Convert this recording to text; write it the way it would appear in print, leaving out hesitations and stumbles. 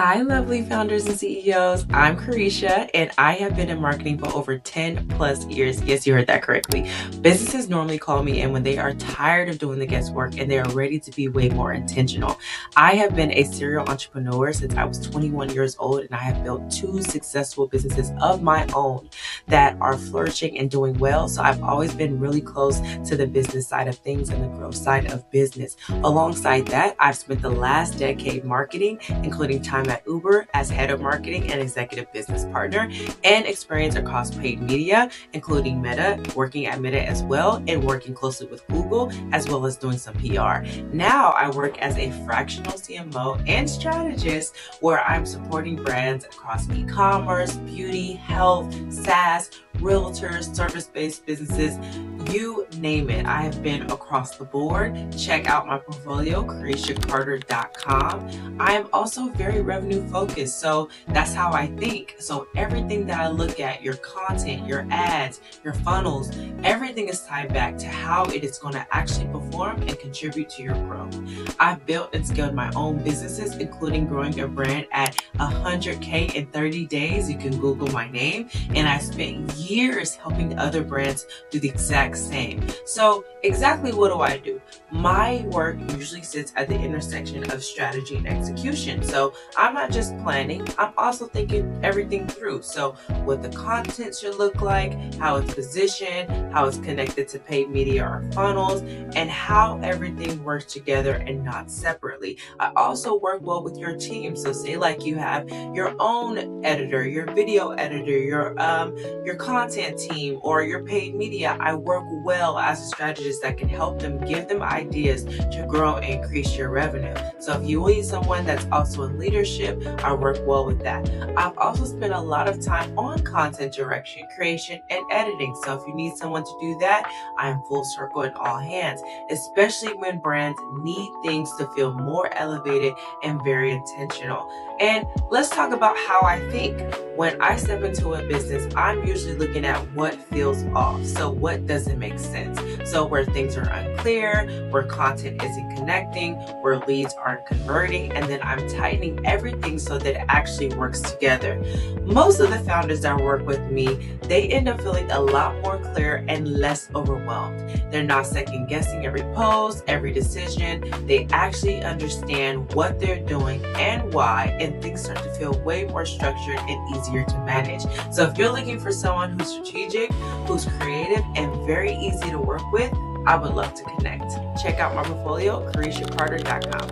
Hi, lovely founders and CEOs. I'm Kareesha, and I have been in marketing for over 10 plus years. Yes, you heard that correctly. Businesses normally call me in when they are tired of doing the guesswork and they are ready to be way more intentional. I have been a serial entrepreneur since I was 21 years old, and I have built two successful businesses of my own that are flourishing and doing well. So I've always been really close to the business side of things and the growth side of business. Alongside that, I've spent the last decade marketing, including time at Uber as head of marketing and executive business partner, and experience across paid media, including Meta, working at Meta as well, and working closely with Google, as well as doing some PR. Now I work as a fractional CMO and strategist where I'm supporting brands across e-commerce, beauty, health, SaaS, realtors, service-based businesses, you name it. I have been across the board. Check out my portfolio, KareeshaCarter.com. I am also very revenue focused, so that's how I think. So everything that I look at, your content, your ads, your funnels, everything is tied back to how it is going to actually perform and contribute to your growth. I've built and scaled my own businesses, including growing a brand at 100K in 30 days. You can Google my name. And I spent years helping other brands do the exact same. So exactly what do? My work usually sits at the intersection of strategy and execution. So I'm not just planning, I'm also thinking everything through. So what the content should look like, how it's positioned, how it's connected to paid media or funnels, and how everything works together and not separately. I also work well with your team. So say like you have your own editor, your video editor, your content team, or your paid media. I work well as a strategist that can help them, give them ideas to grow and increase your revenue. So if you need someone that's also in leadership, I work well with that. I've also spent a lot of time on content direction, creation, and editing. So if you need someone to do that, I'm full circle in all hands, especially when brands need things to feel more elevated and very intentional. And let's talk about how I think. When I step into a business, I'm usually looking at what feels off. So what doesn't make sense? So where things are unclear, where content isn't connecting, where leads aren't converting, and then I'm tightening everything so that it actually works together. Most of the founders that work with me, they end up feeling a lot more clear and less overwhelmed. They're not second guessing every post, every decision. They actually understand what they're doing and why, and things start to feel way more structured and easier to manage. So if you're looking for someone who's strategic, who's creative, and very easy to work with, I would love to connect. Check out my portfolio, KareeshaCarter.com.